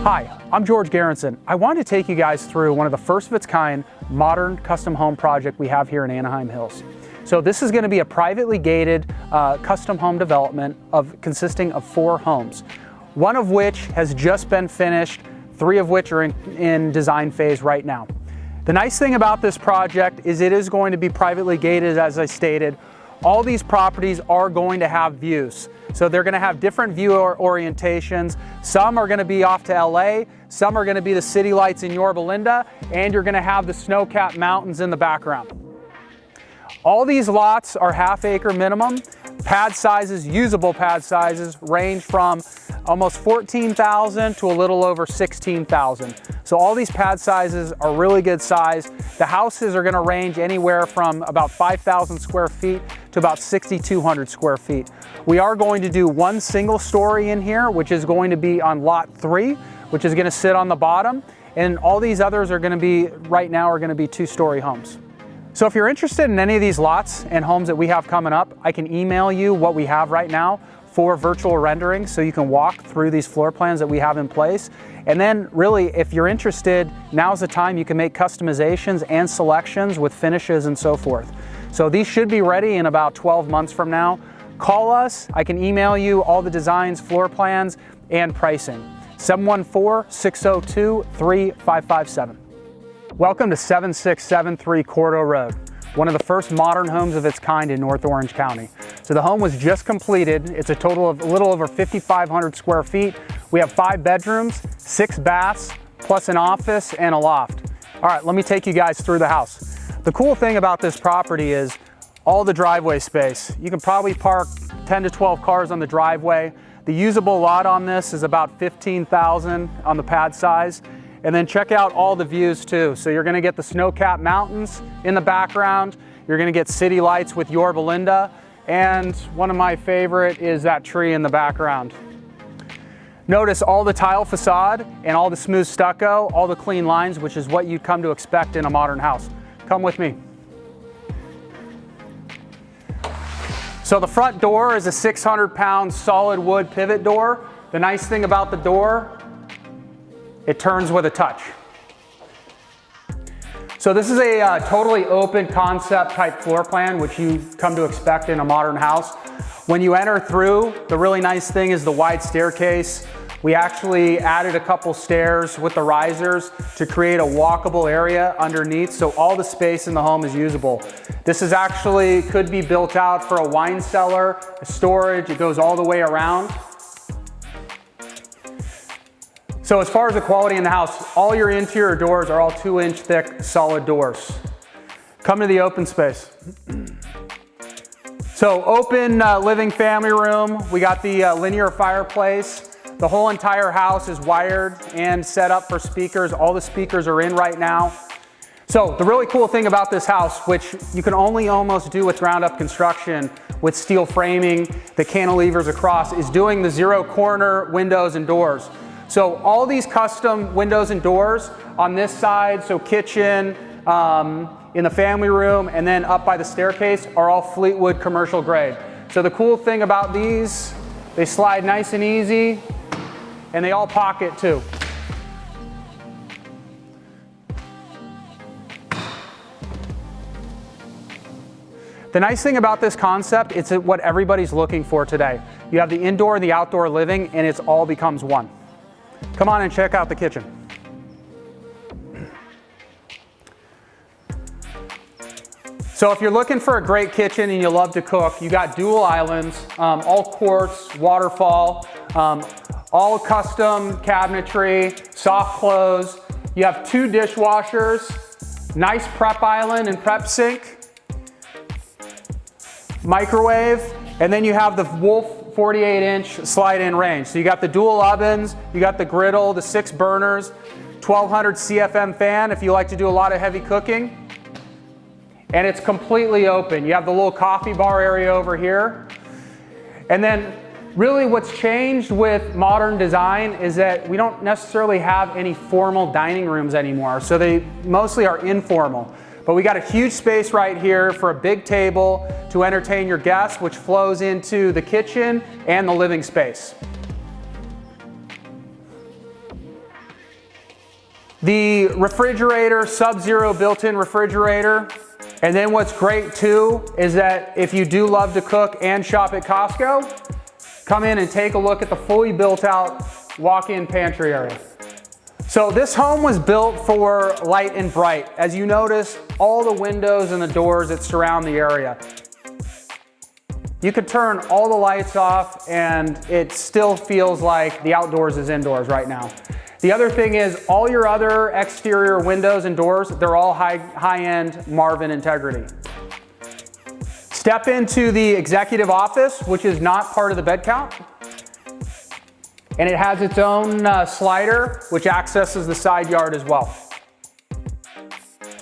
Hi, I'm George Geronsin. I wanted to take you guys through one of the first of its kind modern custom home project we have here in Anaheim Hills. So this is going to be a privately gated custom home development consisting of 4 homes, one of which has just been finished, 3 of which are in design phase right now. The nice thing about this project is it is going to be privately gated, as I stated. All these properties are going to have views. So they're going to have different view orientations. Some are going to be off to LA, some are going to be the city lights in Yorba Linda, and you're going to have the snow-capped mountains in the background. All these lots are half-acre minimum. Pad sizes, usable pad sizes, range from almost 14,000 to a little over 16,000. So all these pad sizes are really good size. The houses are going to range anywhere from about 5,000 square feet to about 6,200 square feet. We are going to do 1 single story in here, which is going to be on lot 3, which is going to sit on the bottom. And all these others are going to be, right now, are going to be 2-story homes. So if you're interested in any of these lots and homes that we have coming up, I can email you what we have right now for virtual rendering, so you can walk through these floor plans that we have in place. And then really, if you're interested, now's the time you can make customizations and selections with finishes and so forth. So these should be ready in about 12 months from now. Call us, I can email you all the designs, floor plans, and pricing. 714-602-3557. Welcome to 7673 Corto Road, one of the first modern homes of its kind in North Orange County. So the home was just completed. It's a total of a little over 5,500 square feet. We have 5 bedrooms, 6 baths, plus an office and a loft. All right, let me take you guys through the house. The cool thing about this property is all the driveway space. You can probably park 10 to 12 cars on the driveway. The usable lot on this is about 15,000 on the pad size. And then check out all the views too. So you're gonna get the snow-capped mountains in the background. You're gonna get city lights with Yorba Linda. And one of my favorite is that tree in the background. Notice all the tile facade and all the smooth stucco, all the clean lines, which is what you'd come to expect in a modern house. Come with me. So the front door is a 600-pound solid wood pivot door. The nice thing about the door, it turns with a touch. So this is a totally open concept type floor plan, which you come to expect in a modern house. When you enter through, the really nice thing is the wide staircase. We actually added a couple stairs with the risers to create a walkable area underneath, so all the space in the home is usable. This is actually, could be built out for a wine cellar, a storage, it goes all the way around. So as far as the quality in the house, all your interior doors are all 2-inch thick solid doors. Come to the open space. So open living family room. We got the linear fireplace. The whole entire house is wired and set up for speakers. All the speakers are in right now. So the really cool thing about this house, which you can only almost do with ground up construction with steel framing, the cantilevers across, is doing the 0 corner windows and doors. So all these custom windows and doors on this side, so kitchen, in the family room, and then up by the staircase are all Fleetwood commercial grade. So the cool thing about these, they slide nice and easy, and they all pocket too. The nice thing about this concept, it's what everybody's looking for today. You have the indoor and the outdoor living, and it all becomes one. Come on and check out the kitchen. So if you're looking for a great kitchen and you love to cook, you got dual islands, all quartz, waterfall, all custom cabinetry, soft close. You have 2 dishwashers, nice prep island and prep sink, microwave, and then you have the Wolf 48-inch slide-in range. So you got the dual ovens, you got the griddle, the 6 burners, 1200 CFM fan if you like to do a lot of heavy cooking. And it's completely open. You have the little coffee bar area over here. And then really what's changed with modern design is that we don't necessarily have any formal dining rooms anymore. So they mostly are informal. But we got a huge space right here for a big table to entertain your guests, which flows into the kitchen and the living space. The refrigerator, Sub-Zero built-in refrigerator. And then what's great too is that if you do love to cook and shop at Costco, come in and take a look at the fully built out walk-in pantry area. So this home was built for light and bright. As you notice, all the windows and the doors that surround the area. You could turn all the lights off and it still feels like the outdoors is indoors right now. The other thing is all your other exterior windows and doors, they're all high-end Marvin integrity. Step into the executive office, which is not part of the bed count. And it has its own slider, which accesses the side yard as well.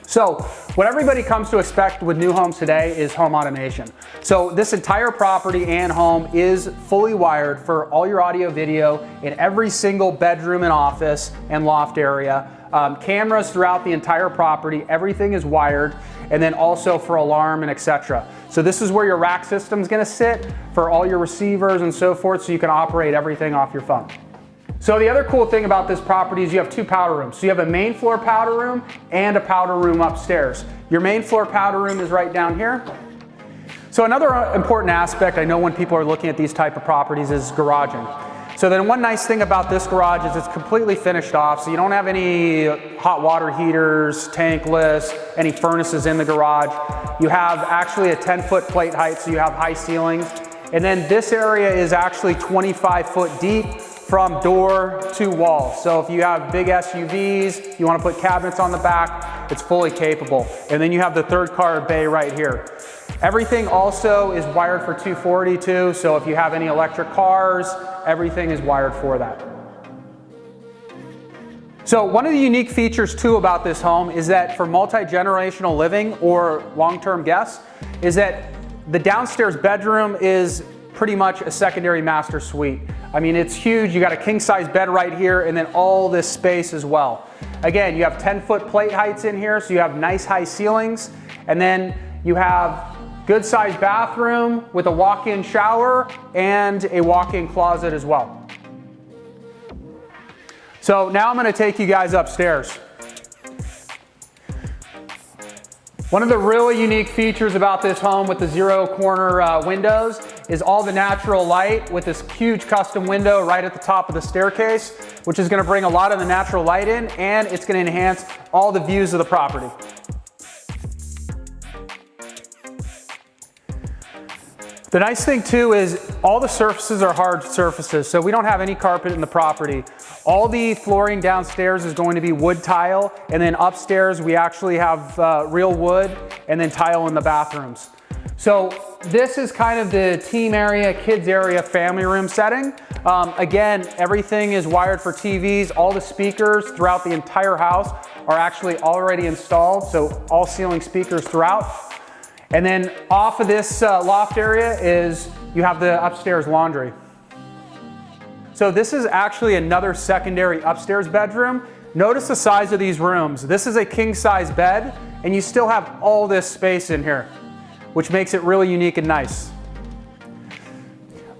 So what everybody comes to expect with new homes today is home automation. So this entire property and home is fully wired for all your audio video in every single bedroom and office and loft area. Cameras throughout the entire property, everything is wired, and then also for alarm and etc. So this is where your rack system is going to sit for all your receivers and so forth, so you can operate everything off your phone. So the other cool thing about this property is you have two powder rooms. So you have a main floor powder room and a powder room upstairs. Your main floor powder room is right down here. So another important aspect I know when people are looking at these type of properties is garaging. So then one nice thing about this garage is it's completely finished off, so you don't have any hot water heaters, tankless, any furnaces in the garage. You have actually a 10-foot plate height, so you have high ceilings. And then this area is actually 25 foot deep from door to wall. So if you have big SUVs, you want to put cabinets on the back, it's fully capable. And then you have the third car bay right here. Everything also is wired for 240 too, so if you have any electric cars, everything is wired for that. So one of the unique features too about this home is that for multi-generational living or long-term guests, is that the downstairs bedroom is pretty much a secondary master suite. I mean, it's huge. You got a king size bed right here and then all this space as well. Again, you have 10-foot plate heights in here, so you have nice high ceilings. And then you have good sized bathroom with a walk-in shower and a walk-in closet as well. So now I'm going to take you guys upstairs. One of the really unique features about this home with the zero corner windows is all the natural light with this huge custom window right at the top of the staircase, which is going to bring a lot of the natural light in, and it's going to enhance all the views of the property. The nice thing too is all the surfaces are hard surfaces, so we don't have any carpet in the property. All the flooring downstairs is going to be wood tile, and then upstairs we actually have real wood and then tile in the bathrooms. So this is kind of the team area, kids area, family room setting. Again, everything is wired for TVs. All the speakers throughout the entire house are actually already installed, so all ceiling speakers throughout. And then off of this loft area is you have the upstairs laundry. So this is actually another secondary upstairs bedroom. Notice the size of these rooms. This is a king size bed and you still have all this space in here, which makes it really unique and nice.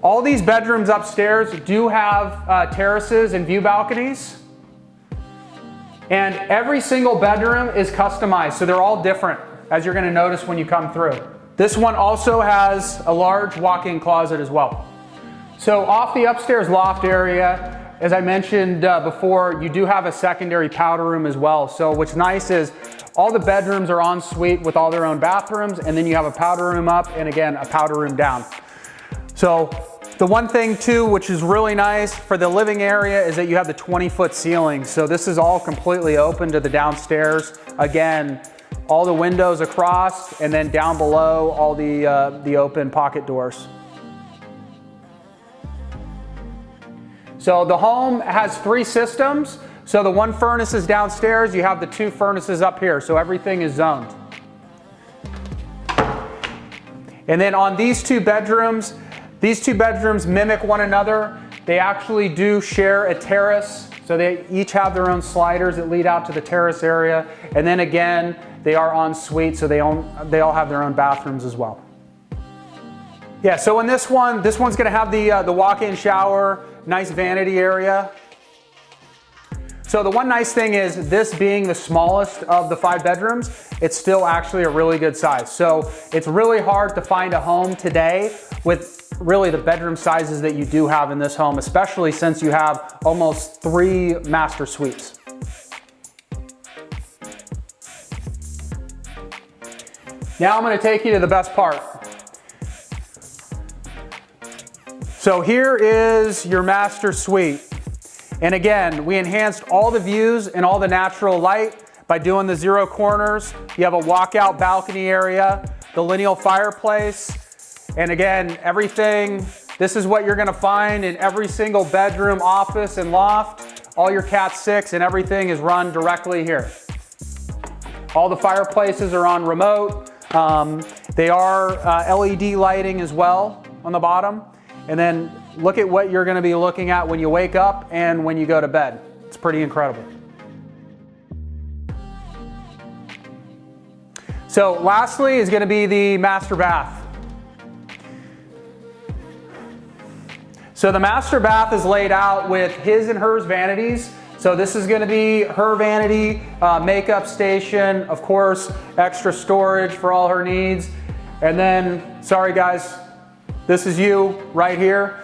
All these bedrooms upstairs do have terraces and view balconies. And every single bedroom is customized, so they're all different, as you're going to notice when you come through. This one also has a large walk-in closet as well. So off the upstairs loft area, as I mentioned before, you do have a secondary powder room as well. So what's nice is all the bedrooms are en suite with all their own bathrooms, and then you have a powder room up and again a powder room down. So the one thing too, which is really nice for the living area, is that you have the 20-foot ceiling. So this is all completely open to the downstairs. Again, all the windows across, and then down below all the open pocket doors. So the home has 3 systems. So the one furnace is downstairs, you have the 2 furnaces up here, so everything is zoned. And then on these two bedrooms mimic one another. They actually do share a terrace, so they each have their own sliders that lead out to the terrace area. And then again, they are en suite, so they all have their own bathrooms as well. Yeah, so in this one's gonna have the walk-in shower, nice vanity area. So the one nice thing is this being the smallest of the 5 bedrooms, it's still actually a really good size. So it's really hard to find a home today with really the bedroom sizes that you do have in this home, especially since you have almost 3 master suites. Now I'm going to take you to the best part. So here is your master suite. And again, we enhanced all the views and all the natural light by doing the 0 corners. You have a walkout balcony area, the lineal fireplace, and again, everything, this is what you're gonna find in every single bedroom, office, and loft. All your Cat 6 and everything is run directly here. All the fireplaces are on remote. They are LED lighting as well on the bottom. And then look at what you're gonna be looking at when you wake up and when you go to bed. It's pretty incredible. So lastly is gonna be the master bath. So the master bath is laid out with his and hers vanities. So this is gonna be her vanity, makeup station, of course, extra storage for all her needs. And then, sorry guys, this is you right here,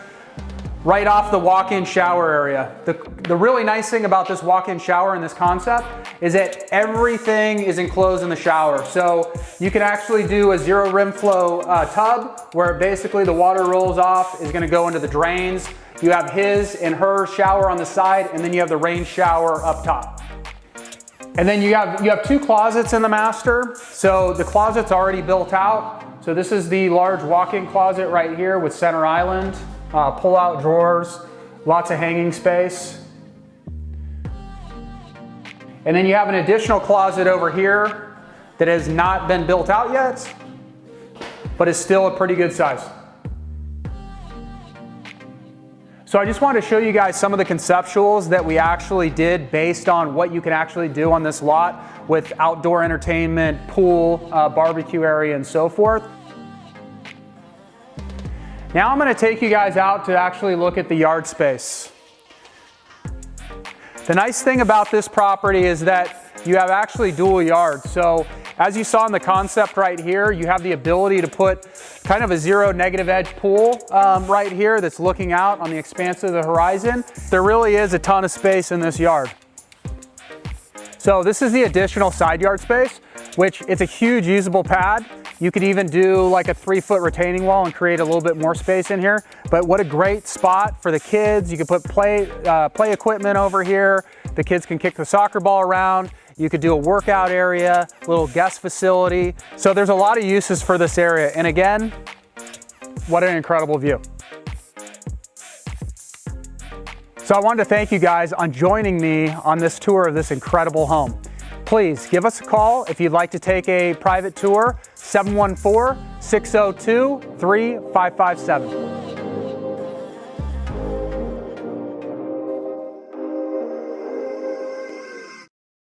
right off the walk-in shower area. The really nice thing about this walk-in shower and this concept is that everything is enclosed in the shower. So you can actually do a 0 rim flow tub where basically the water rolls off, is gonna go into the drains. You have his and her shower on the side, and then you have the rain shower up top. And then you have 2 closets in the master. So the closet's already built out. So this is the large walk-in closet right here with center island, pull-out drawers, lots of hanging space. And then you have an additional closet over here that has not been built out yet, but is still a pretty good size. So I just wanted to show you guys some of the conceptuals that we actually did based on what you can actually do on this lot with outdoor entertainment, pool, barbecue area, and so forth. Now I'm gonna take you guys out to actually look at the yard space. The nice thing about this property is that you have actually dual yards. So as you saw in the concept right here, you have the ability to put kind of a 0 negative edge pool right here that's looking out on the expanse of the horizon. There really is a ton of space in this yard. So this is the additional side yard space, which it's a huge usable pad. You could even do like a 3-foot retaining wall and create a little bit more space in here. But what a great spot for the kids. You could put play equipment over here. The kids can kick the soccer ball around. You could do a workout area, little guest facility. So there's a lot of uses for this area. And again, what an incredible view. So I wanted to thank you guys on joining me on this tour of this incredible home. Please give us a call if you'd like to take a private tour, 714-602-3557.